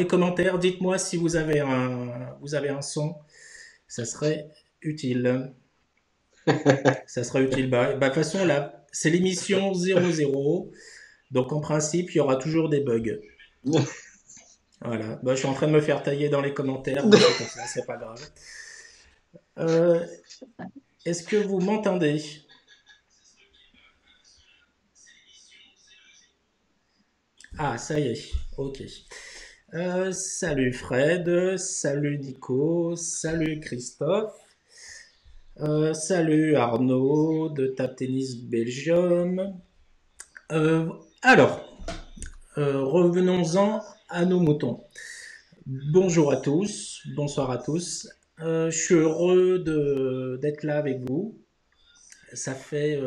les commentaires, dites-moi si vous avez un son, ça serait utile. Ça serait utile. De toute façon, là, c'est l'émission 00. Donc, en principe, il y aura toujours des bugs. Voilà. Je suis en train de me faire tailler dans les commentaires, mais c'est comme ça, c'est pas grave. Euh, Est-ce que vous m'entendez? Ah, ça y est. Ok. Salut Fred, salut Nico, salut Christophe, salut Arnaud de Tap Tennis Belgium. Euh, alors, revenons-en à nos moutons. Bonjour à tous, bonsoir à tous. Je suis heureux d'être là avec vous. Ça fait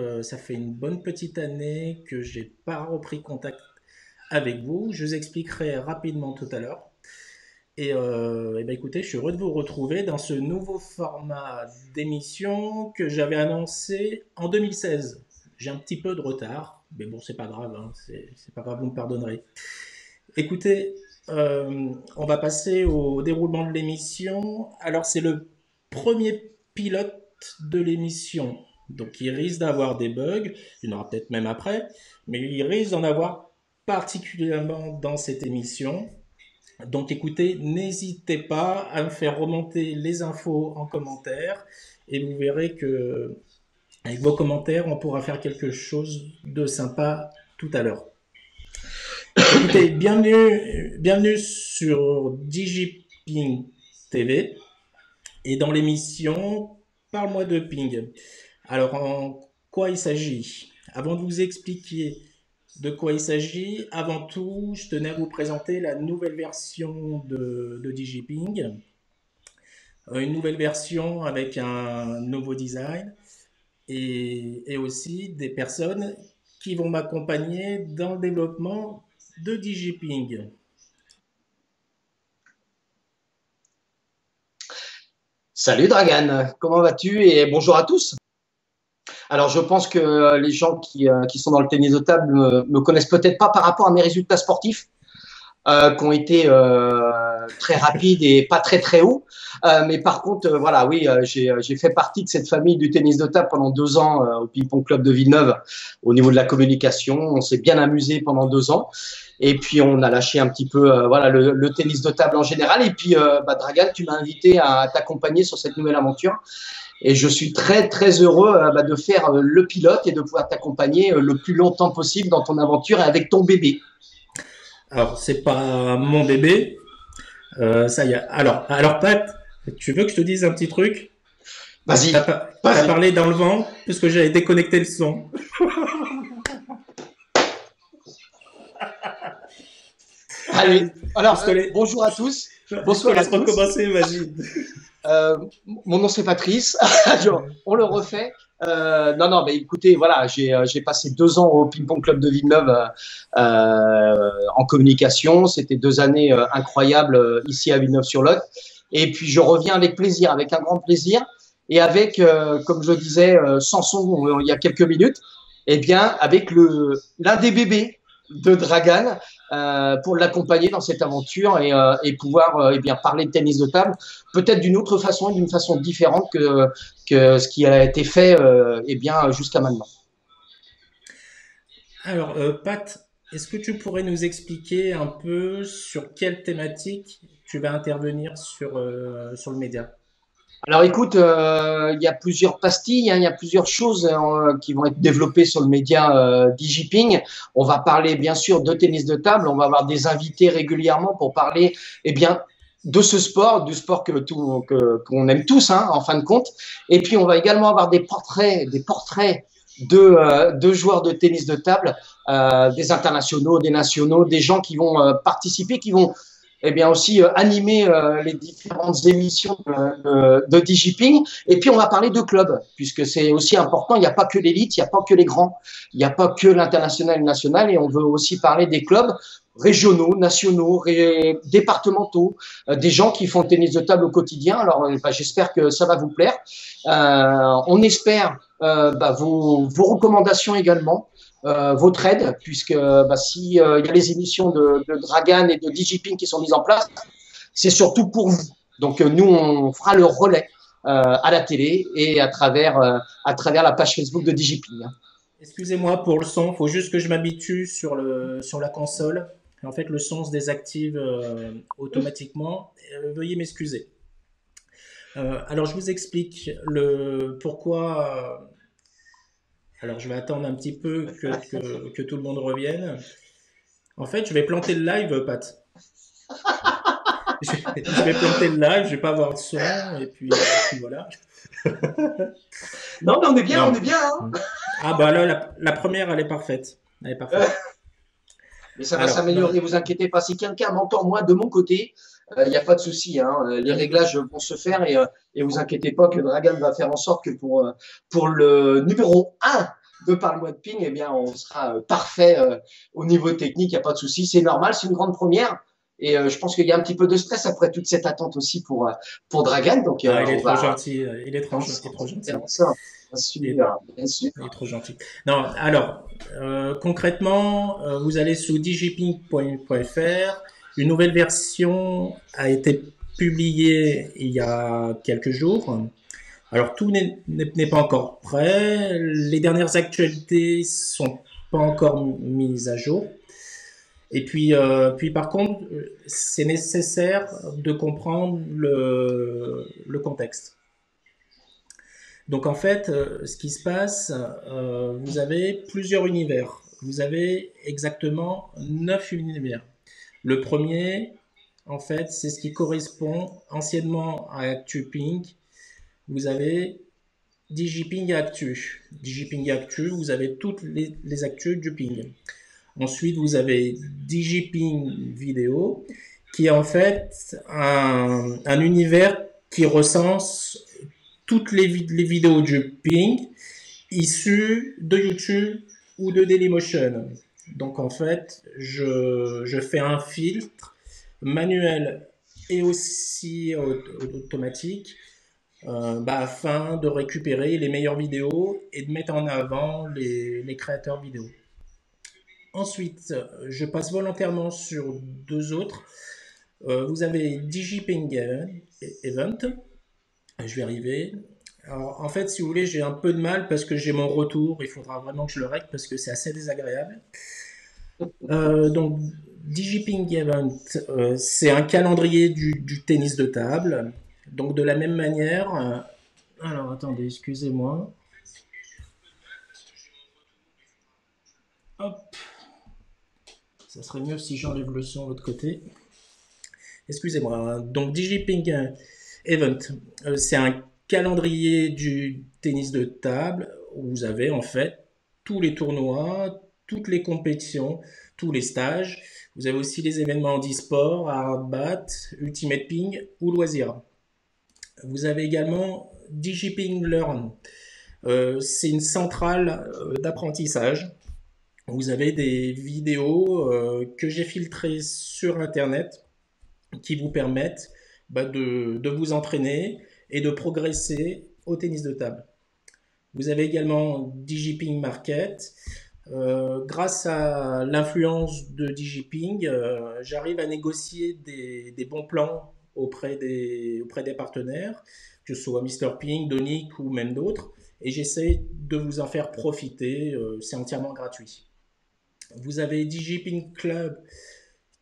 une bonne petite année que j'ai pas repris contact avec vous. Je vous expliquerai rapidement tout à l'heure. Écoutez, je suis heureux de vous retrouver dans ce nouveau format d'émission que j'avais annoncé en 2016. J'ai un petit peu de retard, mais bon, c'est pas grave, hein, c'est pas grave, vous me pardonnerez. Écoutez, on va passer au déroulement de l'émission. Alors, c'est le premier pilote de l'émission. Donc, il risque d'avoir des bugs. Il y en aura peut-être même après. Mais il risque d'en avoir particulièrement dans cette émission. Donc, écoutez, n'hésitez pas à me faire remonter les infos en commentaire. Et vous verrez que, avec vos commentaires, on pourra faire quelque chose de sympa tout à l'heure. Écoutez, bienvenue sur DigiPing TV et dans l'émission Parle-moi de Ping. Alors, en quoi il s'agit? Avant de vous expliquer de quoi il s'agit, avant tout, je tenais à vous présenter la nouvelle version de DigiPing. Une nouvelle version avec un nouveau design et aussi des personnes qui vont m'accompagner dans le développement de DigiPing. Salut Dragan, comment vas-tu et bonjour à tous. Alors je pense que les gens qui sont dans le tennis de table me connaissent peut-être pas par rapport à mes résultats sportifs qui ont été très rapides et pas très très hauts. Mais par contre, voilà, oui, j'ai fait partie de cette famille du tennis de table pendant 2 ans au Ping-Pong Club de Villeneuve au niveau de la communication. On s'est bien amusé pendant 2 ans. Et puis on a lâché un petit peu voilà le tennis de table en général. Et puis Dragan, tu m'as invité à t'accompagner sur cette nouvelle aventure. Et je suis très très heureux de faire le pilote et de pouvoir t'accompagner le plus longtemps possible dans ton aventure et avec ton bébé. Alors, c'est pas mon bébé. Ça y est. Alors Pat, tu veux que je te dise un petit truc? Vas-y, T'as parlé dans le vent parce que j'avais déconnecté le son. Allez, alors bonjour à tous. Bonsoir à tous. Recommencer, vas-y. Mon nom c'est Patrice. On le refait. Non, mais écoutez, voilà, j'ai passé 2 ans au Ping-Pong Club de Villeneuve en communication. C'était 2 années incroyables ici à Villeneuve-sur-Lot. Et puis je reviens avec plaisir, avec un grand plaisir, et avec, comme je disais, Samson il y a quelques minutes, eh bien avec l'un des bébés de Dragan pour l'accompagner dans cette aventure et pouvoir eh bien parler de tennis de table peut-être d'une autre façon et d'une façon différente que ce qui a été fait eh bien jusqu'à maintenant. Alors Pat, est-ce que tu pourrais nous expliquer un peu sur quelle thématique tu vas intervenir sur le média? Alors écoute, il y a plusieurs pastilles, hein, il y a plusieurs choses qui vont être développées sur le média DigiPing. On va parler bien sûr de tennis de table, on va avoir des invités régulièrement pour parler eh bien de ce sport, du sport qu'on aime tous hein, en fin de compte. Et puis on va également avoir des portraits de joueurs de tennis de table, des internationaux, des nationaux, des gens qui vont participer, qui vont eh bien aussi animer les différentes émissions de DigiPing. Et puis on va parler de clubs, puisque c'est aussi important. Il n'y a pas que l'élite, il n'y a pas que les grands, il n'y a pas que l'international et le national, et on veut aussi parler des clubs régionaux, nationaux, départementaux, des gens qui font le tennis de table au quotidien. Alors, j'espère que ça va vous plaire. On espère vos recommandations également, votre aide, puisque si il y a les émissions de Dragan et de DigiPing qui sont mises en place, c'est surtout pour vous. Donc, nous, on fera le relais à la télé et à travers la page Facebook de DigiPing. Excusez-moi pour le son, il faut juste que je m'habitue sur la console. En fait, le son se désactive automatiquement. Veuillez m'excuser. Alors, je vous explique le pourquoi. Alors, je vais attendre un petit peu que tout le monde revienne. En fait, je vais planter le live, Pat. Je vais planter le live, je vais pas avoir de son, et puis voilà. Non, mais on est bien, on Non. est bien. Hein. Ah bah là, la première, elle est parfaite. Elle est parfaite. Mais ça va Alors, s'améliorer, vous inquiétez pas. Si quelqu'un m'entend, moi, de mon côté, il n'y a pas de souci. Hein. Les réglages vont se faire et vous inquiétez pas que Dragan va faire en sorte que pour le numéro 1 de Parle-moi de Ping, eh bien, on sera parfait au niveau technique, il n'y a pas de souci. C'est normal, c'est une grande première. Et je pense qu'il y a un petit peu de stress après toute cette attente aussi pour Dragan. Donc, ah, il est on trop va. gentil. Il est trop gentil. Bien sûr, Il est, bien sûr. il est trop gentil. Non, alors, concrètement, vous allez sur digiping.fr. Une nouvelle version a été publiée il y a quelques jours. Alors, tout n'est pas encore prêt. Les dernières actualités sont pas encore mises à jour. Et puis par contre, c'est nécessaire de comprendre le contexte. Donc en fait, ce qui se passe, vous avez plusieurs univers. Vous avez exactement 9 univers. Le premier, en fait, c'est ce qui correspond anciennement à ActuPing. Vous avez DigiPing et Actu. DigiPing et Actu, vous avez toutes les actus du ping. Ensuite, vous avez DigiPing Vidéo, qui est en fait un univers qui recense toutes les vidéos du ping issues de YouTube ou de Dailymotion. Donc en fait, je fais un filtre manuel et aussi automatique afin de récupérer les meilleures vidéos et de mettre en avant les créateurs vidéo. Ensuite, je passe volontairement sur deux autres. Vous avez DigiPing Event. Je vais arriver. Alors, en fait, si vous voulez, j'ai un peu de mal parce que j'ai mon retour. Il faudra vraiment que je le règle parce que c'est assez désagréable. Donc, DigiPing Event, c'est un calendrier du tennis de table. Donc, de la même manière. Alors, attendez, excusez-moi. Hop. Ça serait mieux si j'enlève le son de l'autre côté. Excusez-moi. Donc, DigiPing Event, c'est un calendrier du tennis de table où vous avez en fait tous les tournois, toutes les compétitions, tous les stages. Vous avez aussi les événements d'e-sport, Hardbat, Ultimate Ping ou Loisirs. Vous avez également DigiPing Learn. C'est une centrale d'apprentissage. Vous avez des vidéos que j'ai filtrées sur Internet qui vous permettent de vous entraîner et de progresser au tennis de table. Vous avez également DigiPing Market. Grâce à l'influence de DigiPing, j'arrive à négocier des bons plans auprès des partenaires, que ce soit Mister Ping, Donic ou même d'autres, et j'essaie de vous en faire profiter. C'est entièrement gratuit. Vous avez DigiPing Club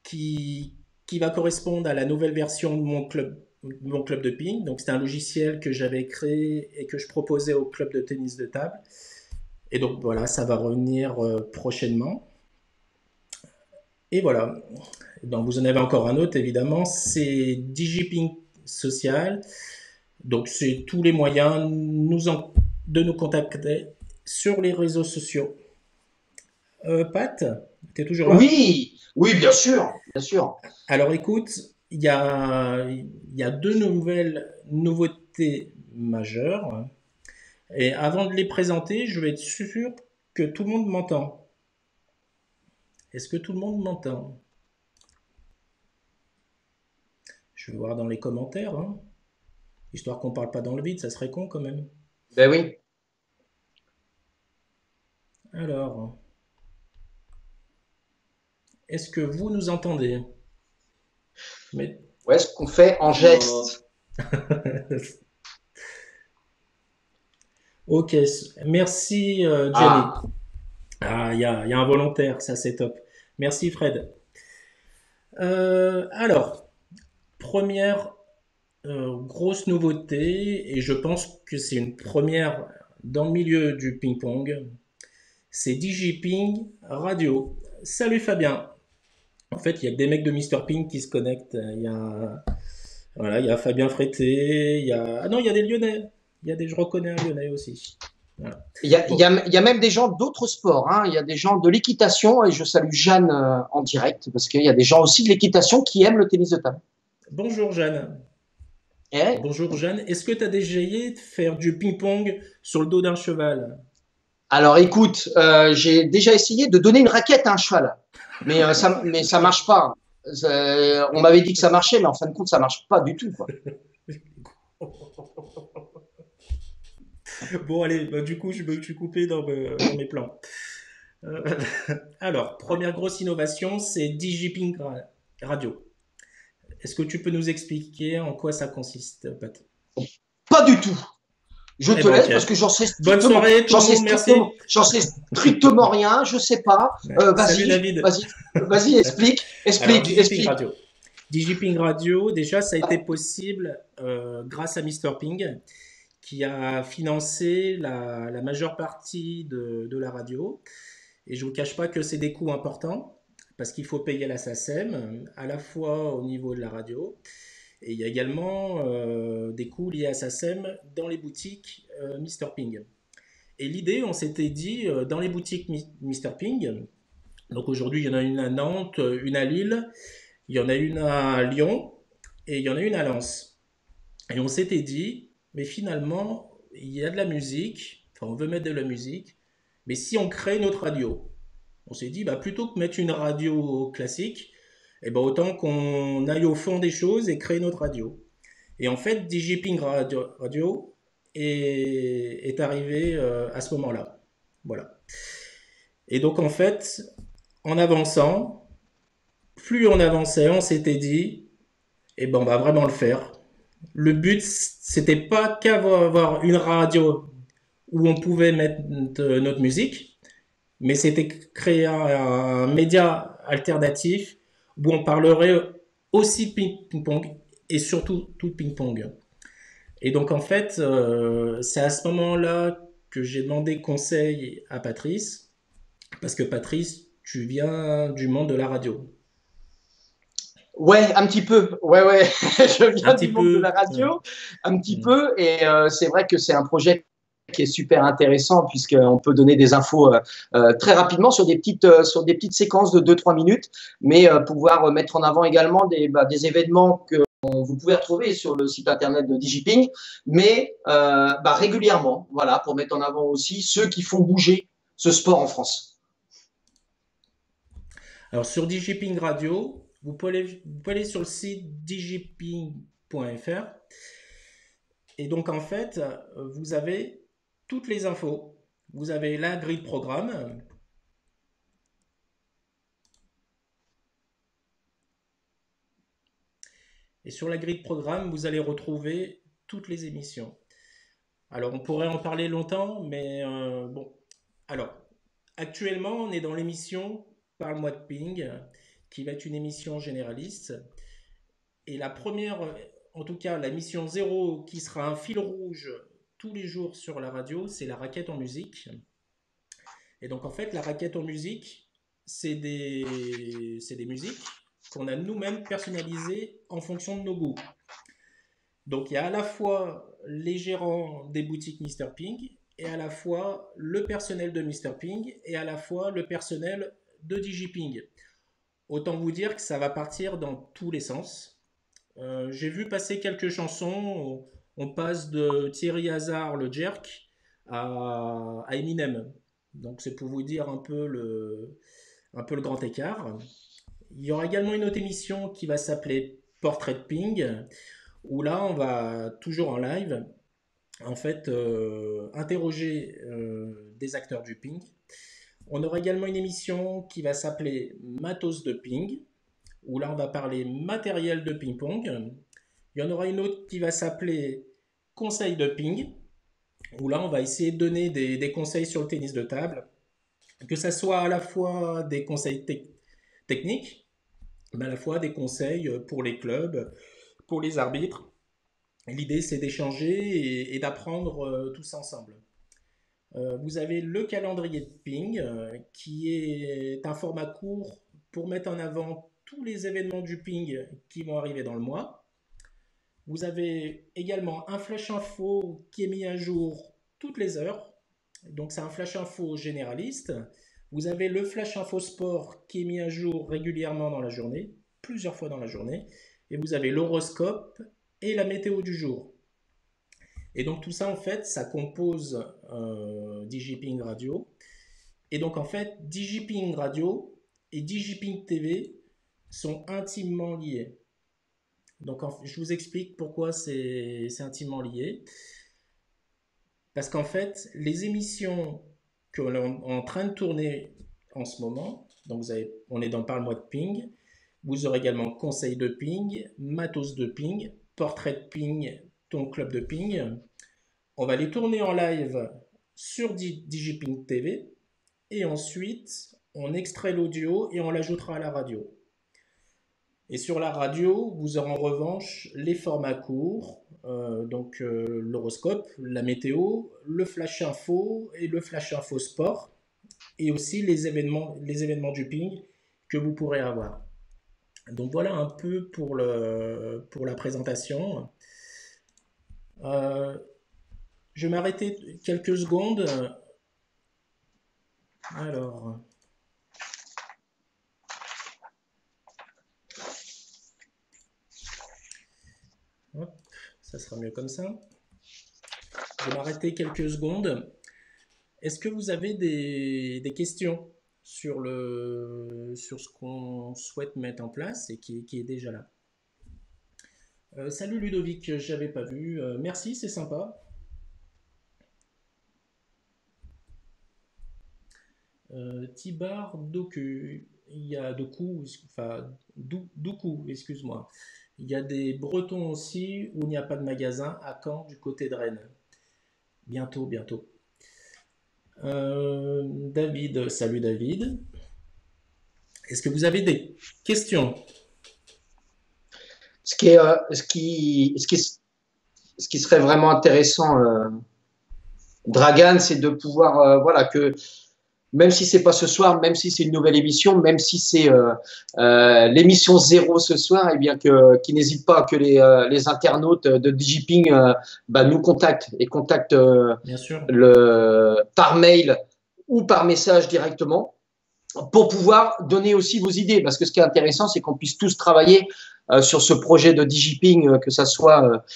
qui, qui va correspondre à la nouvelle version de mon club de ping. Donc, c'est un logiciel que j'avais créé et que je proposais au club de tennis de table. Et donc, voilà, ça va revenir prochainement. Et voilà. Donc, vous en avez encore un autre, évidemment. C'est DigiPing Social. Donc, c'est tous les moyens de nous contacter sur les réseaux sociaux. Pat, tu es toujours là? Oui, oui, bien sûr, bien sûr. Alors écoute, il y a deux nouveautés majeures. Et avant de les présenter, je vais être sûr que tout le monde m'entend. Est-ce que tout le monde m'entend? Je vais voir dans les commentaires, hein. Histoire qu'on parle pas dans le vide, ça serait con quand même. Ben oui. Alors, est-ce que vous nous entendez? Mais... Ouais, ce qu'on fait en geste. Ok, merci Jenny. Ah, Ah, il y a un volontaire, ça c'est top. Merci Fred. Alors, première grosse nouveauté, et je pense que c'est une première dans le milieu du ping-pong, c'est DigiPing Radio. Salut Fabien. En fait, il y a que des mecs de Mister Ping qui se connectent. Voilà, il y a Fabien Frété, il y a... Ah non, il y a des Lyonnais. Je reconnais un Lyonnais aussi. Voilà. Bon, il y a même des gens d'autres sports. Hein. Il y a des gens de l'équitation et je salue Jeanne en direct parce qu'il y a des gens aussi de l'équitation qui aiment le tennis de table. bonjour Jeanne. Et Bonjour Jeanne. Est-ce que tu as déjà essayé de faire du ping-pong sur le dos d'un cheval? alors, écoute, j'ai déjà essayé de donner une raquette à un cheval, mais ça marche pas. On m'avait dit que ça marchait, mais en fin de compte, ça marche pas du tout, quoi. Bon, allez, bah, du coup, je me suis coupé dans mes plans. Euh, alors, première grosse innovation, c'est DigiPing Radio. Est-ce que tu peux nous expliquer en quoi ça consiste, Pat? Pas du tout. Je Eh te ben, laisse ok. parce que Bonne soirée tout le monde, merci. j'en sais strictement rien. Je sais pas. Salut David. Vas-y, Alors, DigiPing explique. Radio. DigiPing Radio, déjà, ça a été possible grâce à Mister Ping, qui a financé la majeure partie de la radio. Et je ne vous cache pas que c'est des coûts importants, parce qu'il faut payer la SACEM, à la fois au niveau de la radio, et il y a également des coûts liés à SACEM dans les boutiques Mister Ping. Et l'idée, on s'était dit, dans les boutiques Mister Ping, donc aujourd'hui il y en a une à Nantes, une à Lille, il y en a une à Lyon, et il y en a une à Lens. Et on s'était dit, mais finalement, il y a de la musique, enfin on veut mettre de la musique, mais si on crée notre radio, on s'est dit, bah, plutôt que mettre une radio classique, eh ben, autant qu'on aille au fond des choses et créer notre radio. Et en fait, DigiPing Radio est arrivé à ce moment-là. Voilà. Et donc en fait, en avançant, plus on avançait, on s'était dit, eh ben, on va vraiment le faire. Le but, c'était pas qu'avoir une radio où on pouvait mettre notre musique, mais c'était créer un média alternatif où on parlerait aussi de ping-pong et surtout tout de ping-pong. Et donc en fait, c'est à ce moment-là que j'ai demandé conseil à Patrice, parce que Patrice, tu viens du monde de la radio. Ouais, un petit peu. Ouais. Je Un viens petit du monde de la peu. radio, un petit Mm. peu, et c'est vrai que c'est un projet qui est super intéressant puisqu'on peut donner des infos très rapidement sur des petites séquences de 2-3 minutes, mais pouvoir mettre en avant également des événements que vous pouvez retrouver sur le site internet de DigiPing, mais régulièrement, voilà, pour mettre en avant aussi ceux qui font bouger ce sport en France. Alors sur DigiPing Radio, vous pouvez aller sur le site digiping.fr et donc en fait, vous avez toutes les infos. Vous avez la grille de programme. Et sur la grille de programme, vous allez retrouver toutes les émissions. Alors, on pourrait en parler longtemps, mais bon. Alors, actuellement, on est dans l'émission Parle-moi de Ping, qui va être une émission généraliste. Et la première, en tout cas, la mission zéro, qui sera un fil rouge tous les jours sur la radio, c'est la raquette en musique. Et donc, en fait, la raquette en musique, c'est des musiques qu'on a nous-mêmes personnalisées en fonction de nos goûts. Donc il y a à la fois les gérants des boutiques Mister Ping et à la fois le personnel de Mister Ping et à la fois le personnel de DigiPing. Autant vous dire que ça va partir dans tous les sens. J'ai vu passer quelques chansons. On passe de Thierry Hazard, le Jerk, à Eminem. Donc c'est pour vous dire un peu le grand écart. Il y aura également une autre émission qui va s'appeler portrait de ping, où là, on va toujours en live, en fait, interroger des acteurs du ping. On aura également une émission qui va s'appeler Matos de ping, où là, on va parler matériel de ping-pong. Il y en aura une autre qui va s'appeler Conseil de ping, où là, on va essayer de donner des conseils sur le tennis de table, que ça soit à la fois des conseils techniques, mais à la fois des conseils pour les clubs, pour les arbitres. L'idée, c'est d'échanger et d'apprendre tout ça ensemble. Vous avez le calendrier de ping, qui est un format court pour mettre en avant tous les événements du ping qui vont arriver dans le mois. Vous avez également un flash info qui est mis à jour toutes les heures. Donc c'est un flash info généraliste. Vous avez le flash info sport qui est mis à jour régulièrement dans la journée, plusieurs fois dans la journée. Et vous avez l'horoscope et la météo du jour. Et donc tout ça, en fait, ça compose DigiPing Radio. Et donc en fait, DigiPing Radio et DigiPing TV sont intimement liés. Donc je vous explique pourquoi c'est intimement lié. Parce qu'en fait, les émissions que l'on est en train de tourner en ce moment, donc on est dans Parle-moi de ping, vous aurez également Conseil de ping, Matos de ping, Portrait de ping, Ton club de ping. On va les tourner en live sur DigiPing TV et ensuite on extrait l'audio et on l'ajoutera à la radio. Et sur la radio, vous aurez en revanche les formats courts, donc l'horoscope, la météo, le flash info et le flash info sport, et aussi les événements du ping que vous pourrez avoir. Donc voilà un peu pour la présentation. Je vais m'arrêter quelques secondes. Alors... Hop, ça sera mieux comme ça. Je vais m'arrêter quelques secondes. Est-ce que vous avez des questions sur ce qu'on souhaite mettre en place et qui est déjà là? Salut Ludovic, j'avais pas vu. Merci, c'est sympa. Tibar Doku, il y a Doku, enfin Doukou, excuse-moi. Il y a des Bretons aussi où il n'y a pas de magasin à Caen du côté de Rennes. Bientôt, bientôt. David, salut David. Est-ce que vous avez des questions? Ce qui serait vraiment intéressant, Dragan, c'est de pouvoir, voilà, que même si c'est pas ce soir, même si c'est une nouvelle émission, même si c'est l'émission 0 ce soir, et bien qu'ils n'hésitent pas que les internautes de DigiPing nous contactent et contactent Bien sûr. par mail ou par message directement pour pouvoir donner aussi vos idées. Parce que ce qui est intéressant, c'est qu'on puisse tous travailler sur ce projet de DigiPing, que ça soit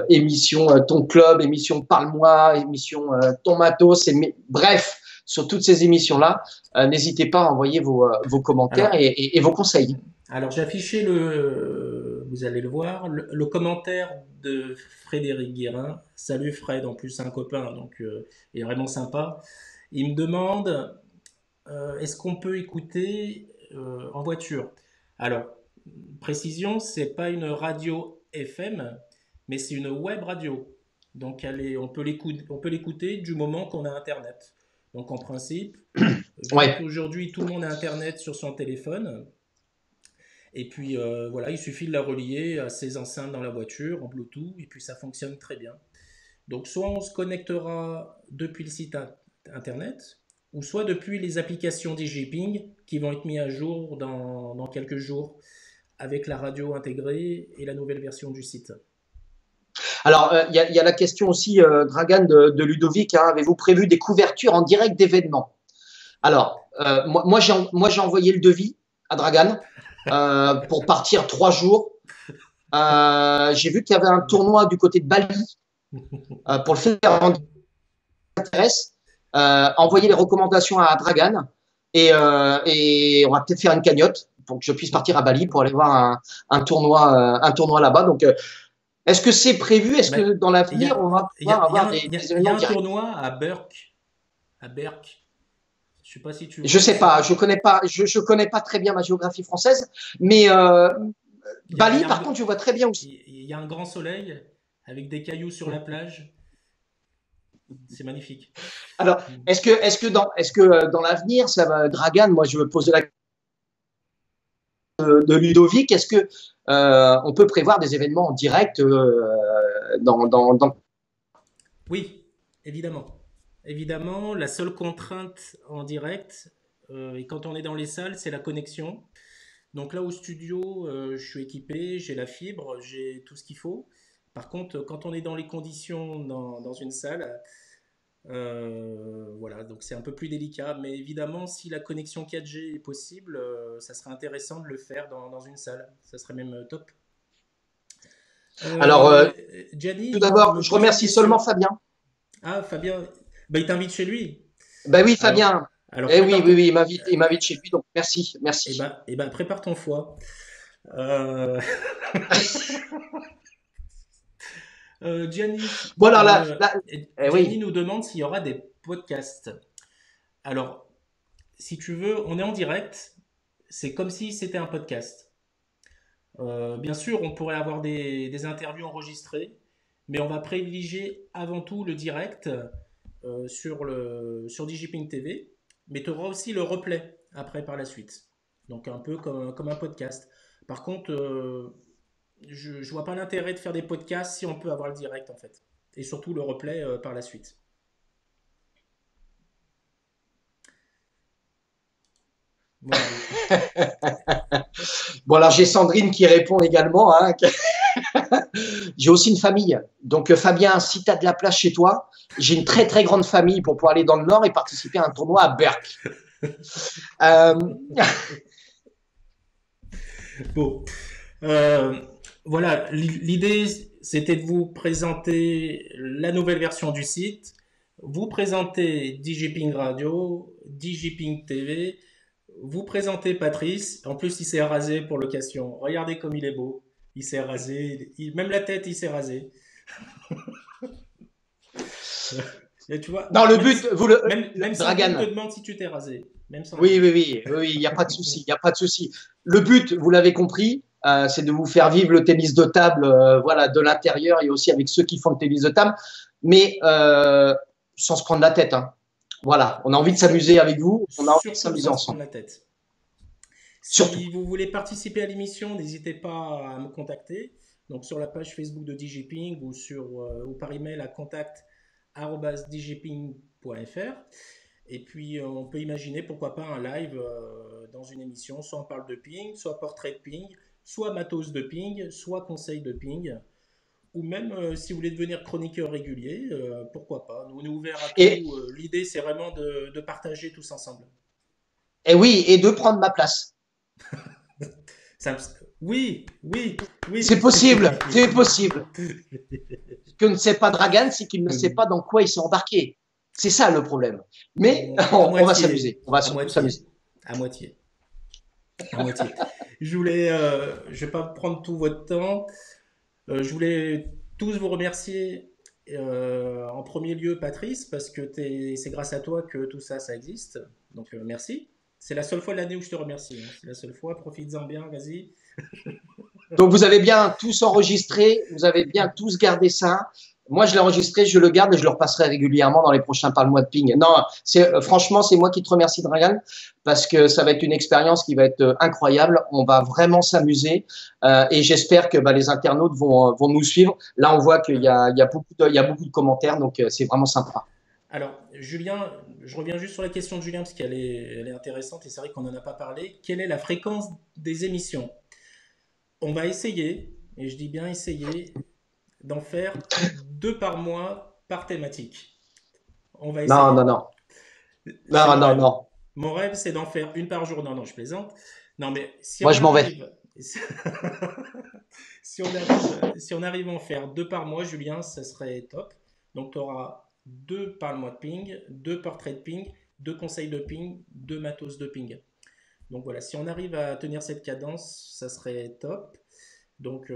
émission Ton Club, émission Parle-moi, émission Ton Matos, bref, sur toutes ces émissions-là, n'hésitez pas à envoyer vos commentaires et vos conseils. Alors, j'ai affiché vous allez le voir, le commentaire de Frédéric Guérin. Salut Fred, en plus c'est un copain, donc il est vraiment sympa. Il me demande, est-ce qu'on peut écouter en voiture? Alors, précision, c'est pas une radio FM, mais c'est une web radio. Donc, on peut l'écouter du moment qu'on a Internet. Donc en principe, ouais. Aujourd'hui tout le monde a Internet sur son téléphone. Et puis voilà, il suffit de la relier à ses enceintes dans la voiture en Bluetooth et puis ça fonctionne très bien. Donc soit on se connectera depuis le site Internet ou soit depuis les applications DigiPing qui vont être mises à jour dans quelques jours avec la radio intégrée et la nouvelle version du site. Alors, il y a la question aussi, Dragan, de Ludovic. Hein, avez-vous prévu des couvertures en direct d'événements? Alors, moi j'ai envoyé le devis à Dragan pour partir 3 jours. J'ai vu qu'il y avait un tournoi du côté de Bali pour le faire en intéresse. Envoyer les recommandations à Dragan et on va peut-être faire une cagnotte pour que je puisse partir à Bali pour aller voir un tournoi là-bas. Donc, est-ce que c'est prévu? Est-ce que dans Il y l'avenir, a, on va il y pouvoir a, il y a avoir un, des il y a événements un directs? tournoi à Berck. À Berck. Je sais pas si tu Je vois où sais pas, c'est. je connais pas très bien ma géographie française, mais Il Bali, y a par contre, je vois très bien aussi. il y a un grand soleil avec des cailloux sur la plage. C'est magnifique. Alors, est-ce que dans l'avenir, ça va, Dragan, moi, je veux poser la question de Ludovic, est-ce que on peut prévoir des événements en direct dans. Oui, évidemment. Évidemment, la seule contrainte en direct, et quand on est dans les salles, c'est la connexion. Donc là, au studio, je suis équipé, j'ai la fibre, j'ai tout ce qu'il faut. Par contre, quand on est dans les conditions dans une salle, voilà, donc c'est un peu plus délicat. Mais évidemment, si la connexion 4G est possible, ça serait intéressant de le faire dans une salle. Ça serait même top. Alors, Euh, tout Gianni d'abord, me je pose une remercie seulement question. Fabien. Ah, Fabien, bah, il t'invite chez lui. Ben oui, Alors, Fabien. alors Eh oui, prépare oui, ton, oui, il m'invite chez lui, donc merci, merci. prépare ton foie. Euh, Gianni, Voilà, Gianni oui. nous demande s'il y aura des podcasts. Alors, si tu veux, on est en direct. C'est comme si c'était un podcast. Bien sûr, on pourrait avoir des interviews enregistrées, mais on va privilégier avant tout le direct sur DigiPing TV, mais tu auras aussi le replay après par la suite. Donc un peu comme un podcast. Par contre, je vois pas l'intérêt de faire des podcasts si on peut avoir le direct en fait. Et surtout le replay par la suite. Voilà. Bon, alors j'ai Sandrine qui répond également, hein. J'ai aussi une famille. Donc, Fabien, si tu as de la place chez toi, j'ai une très, très grande famille pour pouvoir aller dans le Nord et participer à un tournoi à Berck. Euh, Bon. Euh, voilà, l'idée c'était de vous présenter la nouvelle version du site, vous présenter DigiPing Radio, DigiPing TV, vous présenter Patrice. En plus, il s'est rasé pour l'occasion. Regardez comme il est beau. Il s'est rasé, même la tête, il s'est rasé. Et tu vois, dans le but, même Sandrine te Dragan, demande si tu t'es rasé. Même oui, Sandrine. oui, oui, oui, il n'y a pas de souci, il n'y a pas de souci. Le but, vous l'avez compris, c'est de vous faire vivre le tennis de table, voilà, de l'intérieur et aussi avec ceux qui font le tennis de table, mais sans se prendre la tête, hein. Voilà, on a envie de Sur- s'amuser avec vous, on a envie de Surtout s'amuser sans se ensemble, prendre la tête. surtout. Si vous voulez participer à l'émission, n'hésitez pas à me contacter. Donc sur la page Facebook de DigiPing ou par email à contact@digiping.fr. Et puis on peut imaginer pourquoi pas un live dans une émission. Soit on parle de ping, soit portrait de ping, soit matos de ping, soit conseil de ping. Ou même si vous voulez devenir chroniqueur régulier, pourquoi pas. Nous, on est ouvert à Et, tout. L'idée c'est vraiment de partager tous ensemble. et oui, et de prendre ma place. Ça oui, oui, C'est oui. possible, c'est possible. Ce que ne sait pas Dragan, c'est qu'il ne sait pas dans quoi il s'est embarqué. C'est ça le problème. Mais À on va moitié, s'amuser. On va à surtout moitié, s'amuser. à moitié, à moitié. Je vais pas prendre tout votre temps. Je voulais tous vous remercier. En premier lieu, Patrice, parce que c'est grâce à toi que tout ça, ça existe. Donc merci. C'est la seule fois de l'année où je te remercie, hein. C'est la seule fois. Profites-en bien, vas-y. Donc vous avez bien tous enregistré, vous avez bien tous gardé ça. Moi, je l'ai enregistré, je le garde et je le repasserai régulièrement dans les prochains Parle-moi de ping. Non, franchement, c'est moi qui te remercie, Dragan, parce que ça va être une expérience qui va être incroyable. On va vraiment s'amuser et j'espère que les internautes vont nous suivre. Là, on voit qu'il y a beaucoup de commentaires, donc c'est vraiment sympa. Alors, Julien, je reviens juste sur la question de Julien parce elle est intéressante et c'est vrai qu'on n'en a pas parlé. Quelle est la fréquence des émissions? On va essayer, et je dis bien essayer, d'en faire 2 par mois par thématique. On va Non, non, essayer. non, C'est non, mon non, rêve. non. Mon rêve, c'est d'en faire une par jour. Non, non, je plaisante. Non, mais si Moi, on je m'en vais. arrive, si on arrive à en faire 2 par mois, Julien, ça serait top. Donc, tu auras 2 par le mois de ping, 2 portraits de ping, 2 conseils de ping, 2 matos de ping. Donc voilà, si on arrive à tenir cette cadence, ça serait top. Donc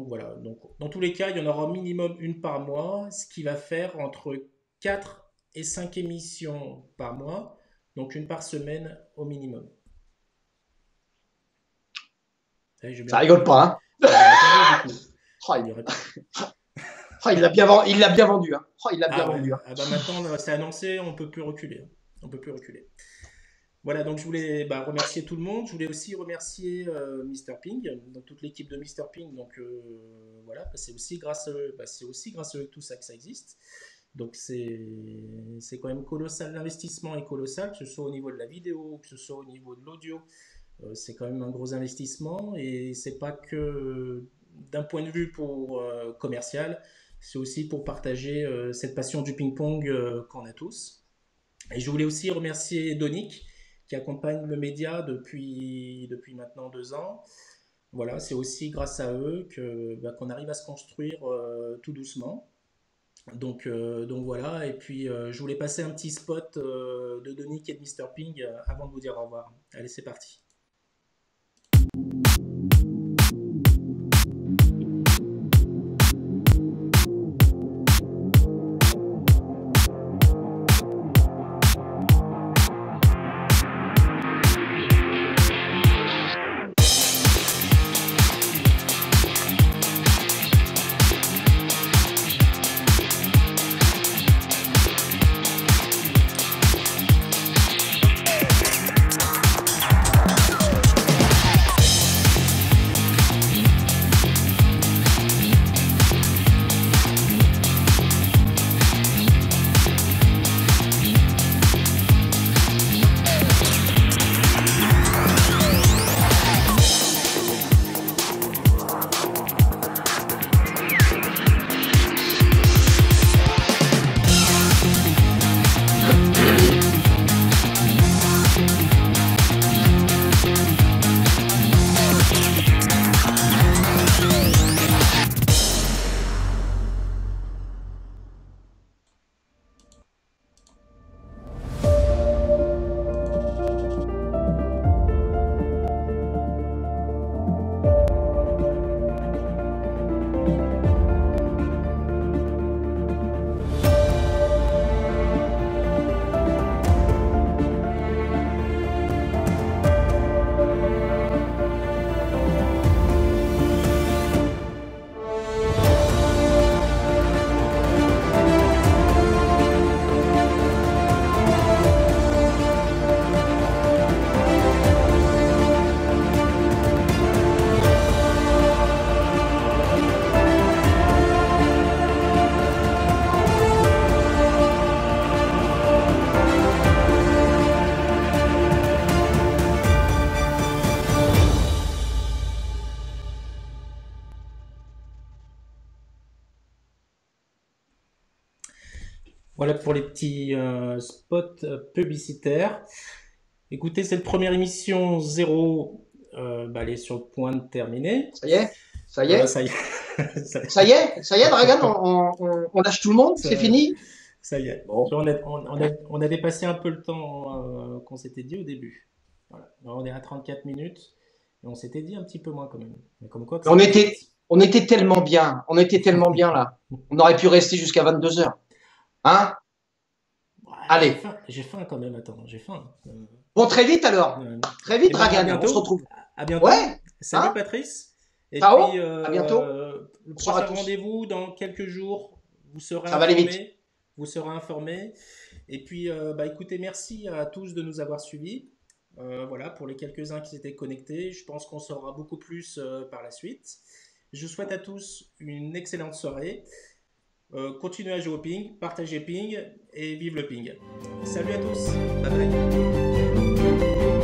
voilà. Donc, dans tous les cas, il y en aura au minimum une par mois, ce qui va faire entre 4 et 5 émissions par mois, donc une par semaine au minimum. J'ai bien Ça rigole répondu. pas, hein? J'ai bien répondu du coup. Oh, J'ai bien répondu. il l'a bien vendu, hein. Oh, il l'a bien Ah ouais, vendu, hein. ah bah maintenant c'est annoncé, on peut plus reculer, hein. On peut plus reculer. Voilà, donc je voulais remercier tout le monde. Je voulais aussi remercier Mr. Ping, donc toute l'équipe de Mr. Ping. Donc voilà, c'est aussi grâce à eux, c'est aussi grâce à eux tout ça que ça existe. Donc c'est quand même colossal, l'investissement est colossal, que ce soit au niveau de la vidéo, que ce soit au niveau de l'audio. C'est quand même un gros investissement et c'est pas que d'un point de vue pour commercial, c'est aussi pour partager cette passion du ping-pong qu'on a tous. Et je voulais aussi remercier Donic qui accompagne le média depuis maintenant 2 ans. Voilà, c'est aussi grâce à eux qu'on arrive à se construire tout doucement. Donc voilà, et puis je voulais passer un petit spot de Donic et de Mr. Ping avant de vous dire au revoir. Allez, c'est parti. Voilà pour les petits spots publicitaires. Écoutez, cette première émission 0, elle est sur le point de terminer. Ça y est? Ça y est? Ça y est. Ça y est? Ça y est, Dragan? On lâche tout le monde? C'est fini? Ça y est. Bon. On a dépassé un peu le temps qu'on s'était dit au début. Voilà. Alors, on est à 34 minutes. Et on s'était dit un petit peu moins quand même. Mais comme quoi, On était tellement bien. On était tellement bien là. On aurait pu rester jusqu'à 22 heures. Hein? Ouais, Allez. J'ai faim quand même. Attends, j'ai faim. Bon, très vite alors. Très vite, Dragan. On se retrouve. À bientôt. Ouais. Salut Hein? Patrice. Et Ciao. puis, À bientôt. le prochain rendez-vous dans quelques jours. Vous serez Ça va aller vite. Vous serez informés. Et puis, écoutez, merci à tous de nous avoir suivis. Voilà, pour les quelques-uns qui s'étaient connectés. Je pense qu'on saura beaucoup plus par la suite. Je souhaite à tous une excellente soirée. Continuez à jouer au ping, partagez ping et vive le ping. Salut à tous. Bye bye.